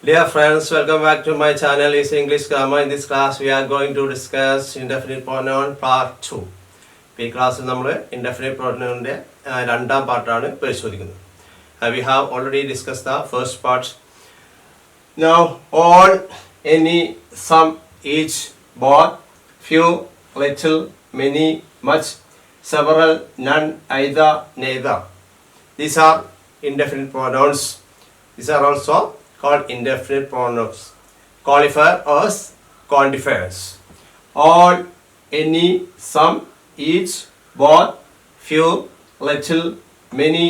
Dear friends, welcome back to my channel is English Grammar. In this class, we are going to discuss indefinite pronoun part 2. ഈ ക്ലാസ്സിൽ നമ്മൾ indefinite pronounന്റെ രണ്ടാം പാർട്ടാണ് പരിശോധിക്കുന്നത്. We have already discussed the first part. Now, all, any, some, each, both, few, little, many, much, several, none, either, neither. These are indefinite pronouns. These are also called indefinite pronouns. Qualifier or quantifiers. All, any, some, each, both, few, little, many,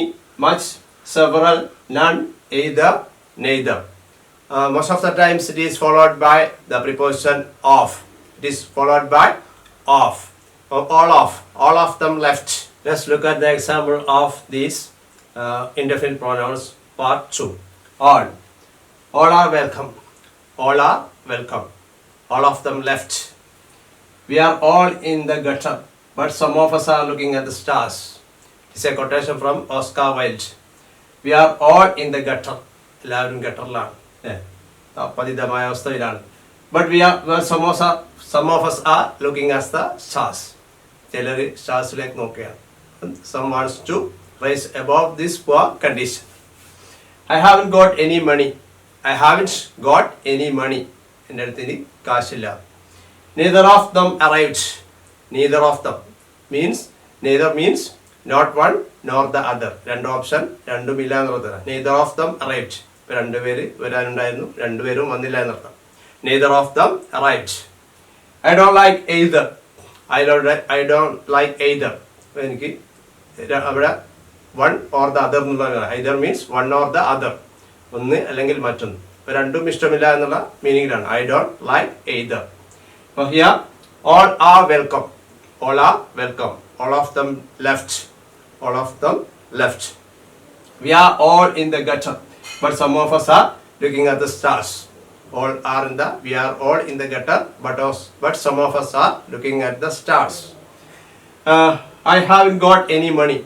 much, several, none, either, neither. Most of the times it is followed by the preposition of. It is followed by of. Or all of them left. Let's look at the example of these indefinite pronouns part 2. All are welcome. All are welcome. All of them left. We are all in the gutter, but some of us are looking at the stars. It's a quotation from Oscar Wilde. We are all in the gutter. എല്ലാവരും ഗട്ടറിലാണ്, പതിതമായ അവസ്ഥയിലാണ്. But some of us are looking at the stars. ചിലർ സ്റ്റാർസിലേക്ക് നോക്കുകയാണ്. Some wants to rise above this poor condition. I haven't got any money. I haven't got any money. എൻ്റെ അടുത്ത് ഇനി കാശില്ല. Neither of them arrived. Neither of them means not one nor the other. രണ്ട് option രണ്ടുമില്ല എന്നുള്ളത്. Neither of them arrived. ഇപ്പം രണ്ടുപേര് വരാനുണ്ടായിരുന്നു, രണ്ടുപേരും വന്നില്ല എന്നർത്ഥം. Neither of them arrived. I don't like either. I don't like either. എനിക്ക് അവിടെ വൺ ഓർ ദ അതർ എന്നുള്ളതാണ്. Either means one or the other, ഒന്ന് അല്ലെങ്കിൽ മറ്റൊന്ന്. ഇപ്പം രണ്ടും ഇഷ്ടമില്ല എന്നുള്ള മീനിങ്ങിലാണ്. I don't like either. അപ്പോൾ here all are welcome. All are welcome. All of them left. All of them left. We are all in the gutter, but some of us are looking at the stars. We are all in the gutter, but some of us are looking at the stars. I haven't got any money.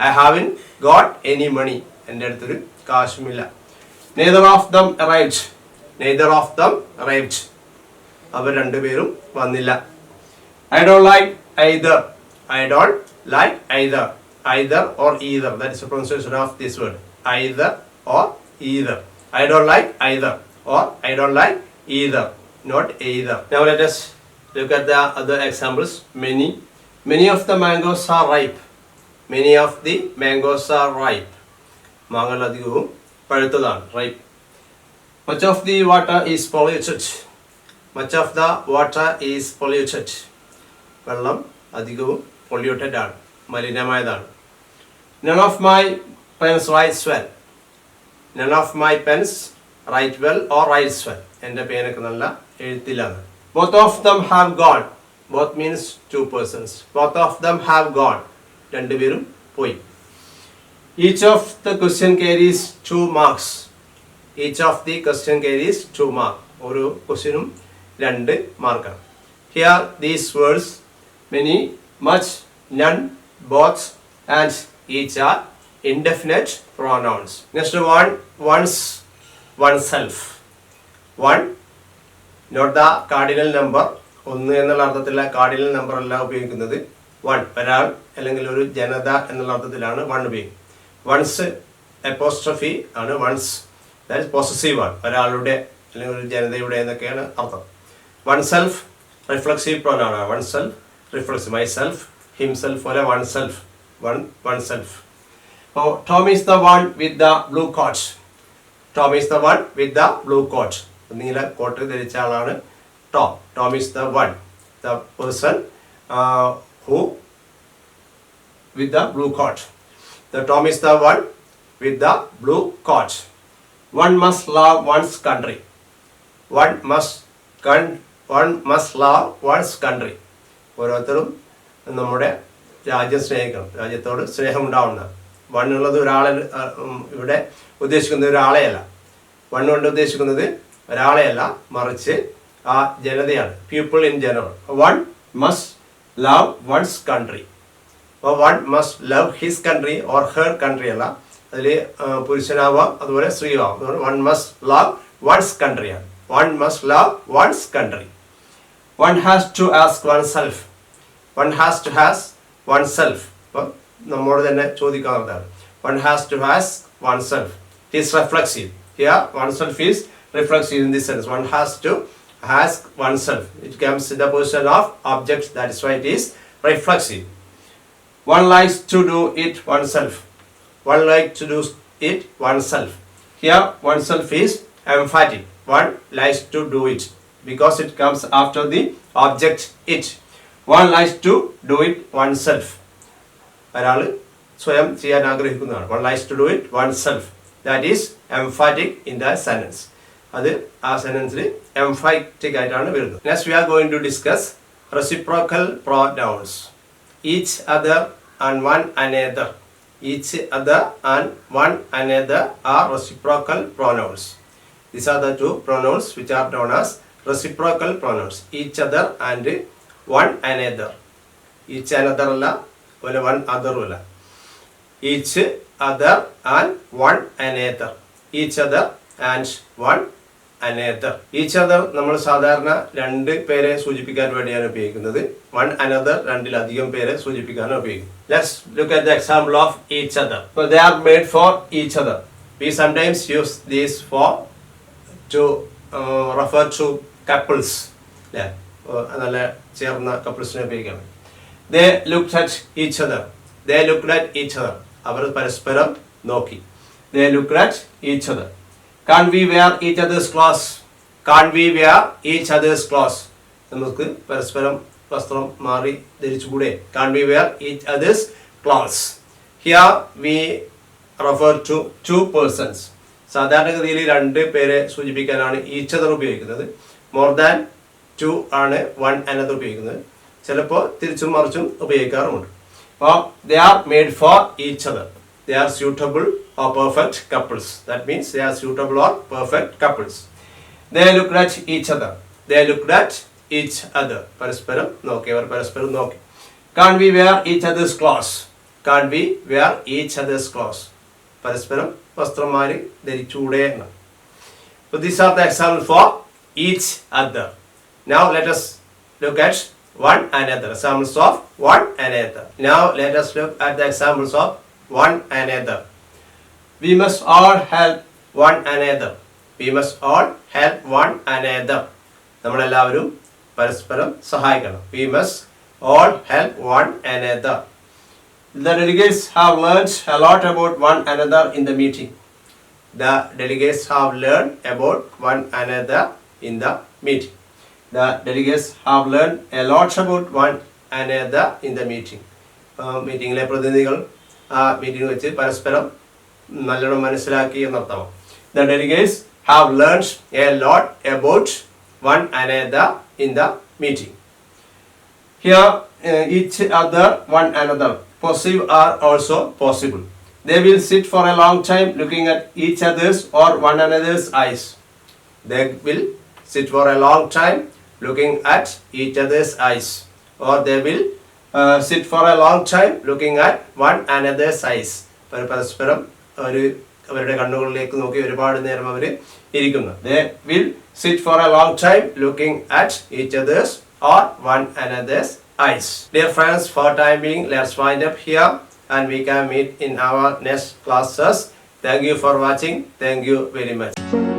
I haven't got any money. എൻ്റെ അടുത്തൊരു കാശുമില്ല. Neither of them arrived. Neither of them arrived. അവർ രണ്ടുപേരും വന്നില്ല. I don't like either. I don't like either. Either or either. That is the pronunciation of this word. Either or either. I don't like either or I don't like either. Not either. Now let us look at the other examples. Many of the mangoes are ripe. Many of the mangoes are ripe. മാങ്ങകൾ അധികവും പഴുത്തതാണ്. Ripe. Much of the water is polluted. Much of the water is polluted. വെള്ളം അധികവും polluted ആണ്, മലിനമായതാണ്. None of my pens writes well. None of my pens write well or writes well. എൻ്റെ പേനൊക്കെ നല്ല എഴുത്തിലാണ്. Both of them have gone. Both means two persons. Both of them have gone. രണ്ടുപേരും പോയി. Each of the question carries 2 marks. Each of the question carries 2 marks. ഓരോ ക്വസ്റ്റ്യനും 2 മാർക്കാണ്. Here these words many, much, none, both and each are indefinite pronouns. Next one, oneself. One, not the cardinal number. ഒന്ന് എന്നുള്ള അർത്ഥത്തിലുള്ള cardinal number അല്ല ഉപയോഗിക്കുന്നത്. One, ഒരാൾ അല്ലെങ്കിൽ ഒരു ജനത എന്നുള്ള അർത്ഥത്തിലാണ് വൺ ഉപയോഗിക്കുന്നത്. വൺസ് അപ്പോസ്ട്രഫി ആണ്. വൺസ് ദാറ്റ് ഇസ് പൊസസീവ് ആണ്. ഒരാളുടെ അല്ലെങ്കിൽ ഒരു ജനതയുടെ എന്നൊക്കെയാണ് അർത്ഥം. വൺ സെൽഫ് റിഫ്ലക്സീവ് പ്രോനൗൺ ആണ്. Oneself reflex, myself, himself പോലെ വൺ സെൽഫ്, വൺ സെൽഫ്. അപ്പോൾ Tom is the one with the blue coat. Tom is the one with the blue coat. നീല കോട്ട് ധരിച്ച ആളാണ് Tom. Tom is the one, the person who with the blue coat. The Tom is the one with the blue coat. One must love one's country. One must love one's country. ഓരോരുത്തരും നമ്മുടെ രാജ്യം സ്നേഹിക്കണം, രാജ്യത്തോട് സ്നേഹം ഉണ്ടാവുന്ന. One ഉള്ളത് ഒരാളെ ഇവിടെ ഉദ്ദേശിക്കുന്നത് ഒരാളെയല്ല. വൺ കൊണ്ട് ഉദ്ദേശിക്കുന്നത് ഒരാളെയല്ല, മറിച്ച് ആ ജനതയാണ്. People in general. One must love one's country. അപ്പോൾ one must love his country or her country അല്ല, അതിൽ പുരുഷനാവാം അതുപോലെ സ്ത്രീയാവാം. One must love one's country. One must love one's country. One has to ask oneself. One has to ask oneself. നമ്മോട് തന്നെ ചോദിക്കാവുന്നതാണ്. One has to ask oneself. It is reflexive. Here, oneself is reflexive in this sense. One has to ask oneself. It comes in the position of object. That is why it is reflexive. One likes to do it oneself. One likes to do it oneself. Here, oneself is emphatic. One likes to do it because it comes after the object it. One likes to do it oneself. ഒരാൾ സ്വയം ചെയ്യാൻ ആഗ്രഹിക്കുന്നതാണ്. One likes to do it oneself. That is emphatic in the sentence. അത് ആ സെന്റൻസിൽ emphatic ആയിട്ടാണ് വരുന്നത്. Next we are going to discuss reciprocal pronouns. Each other and one another. Each other and one another are reciprocal pronouns. These are the two pronouns which are known as reciprocal pronouns. Each other and one another. Each another അല്ല, അതുപോലെ one other അല്ല. Each other and one another. Each other and one another. Each other നമ്മൾ സാധാരണ രണ്ട് പേരെ സൂചിപ്പിക്കാൻ വേണ്ടിയാണ് ഉപയോഗിക്കുന്നത്. One another രണ്ടിലധികം പേരെ സൂചിപ്പിക്കാനാണ് ഉപയോഗിക്കുന്നത്. Let's look at the example of each other. So they are made for each other. We sometimes use these to refer to couples. Yeah. നല്ല ചേർന്ന കപ്പിൾസിനെ ഉപയോഗിക്കാം. They looked at each other. They looked at each other. അവർ പരസ്പരം നോക്കി. They looked at each other. Can't we wear each other's clothes? Can't we wear each other's clothes? നമുക്ക് പരസ്പരം വസ്ത്രം മാറി ധരിച്ചുകൂടെ? Can't we wear each other's clothes? Here we refer to two persons. സാധാരണഗതിയിൽ രണ്ട് പേരെ സൂചിപ്പിക്കാനാണ് each other ഉപയോഗിക്കുന്നത്. More than two ആണ് one another ഉപയോഗിക്കുന്നത്. ചിലപ്പോൾ തിരിച്ചും മറിച്ചും ഉപയോഗിക്കാറുമുണ്ട്. അപ്പോൾ they are made for each other. They are suitable or perfect couples. That means they are suitable or perfect couples. They looked at each other. They looked at each other. പരസ്പരം നോക്കി. അവർ പരസ്പരം നോക്കി. Can't we wear each other's clothes? Can't we wear each other's clothes? പരസ്പരം വസ്ത്രം മാറി ധരിച്ചുകൂടെ എന്ന്. So these are the examples for each other. Now let us look at one another. Examples of one another. Now let us look at the examples of one another. We must all help one another. We must all help one another. നമ്മളെല്ലാവരും പരസ്പരം സഹായിക്കണം. We must all help one another. The delegates have learned a lot about one another in the meeting. The delegates have learned about one another in the meeting. The delegates have learned a lot about one another in the meeting. മീറ്റിംഗിലെ പ്രതിനിധികൾ ആ meeting വെച്ച് പരസ്പരം നല്ലോണം മനസ്സിലാക്കി എന്നർത്ഥമാണ്. The delegates have learned a lot about one another in the meeting. Here each other, one another. Possessive are also possible. They will sit for a long time looking at each other's or one another's eyes. They will sit for a long time looking at each other's eyes. Or they will sit for a long time looking at one another's eyes. പരസ്പരം അവരുടെ കണ്ണുകളിലേക്ക് നോക്കി ഒരുപാട് നേരം അവർ ഇരിക്കുന്നു. They will sit for a long time looking at each other's or one another's eyes. Dear friends, for time being, let's wind up here and we can meet in our next classes. Thank you for watching. Thank you very much.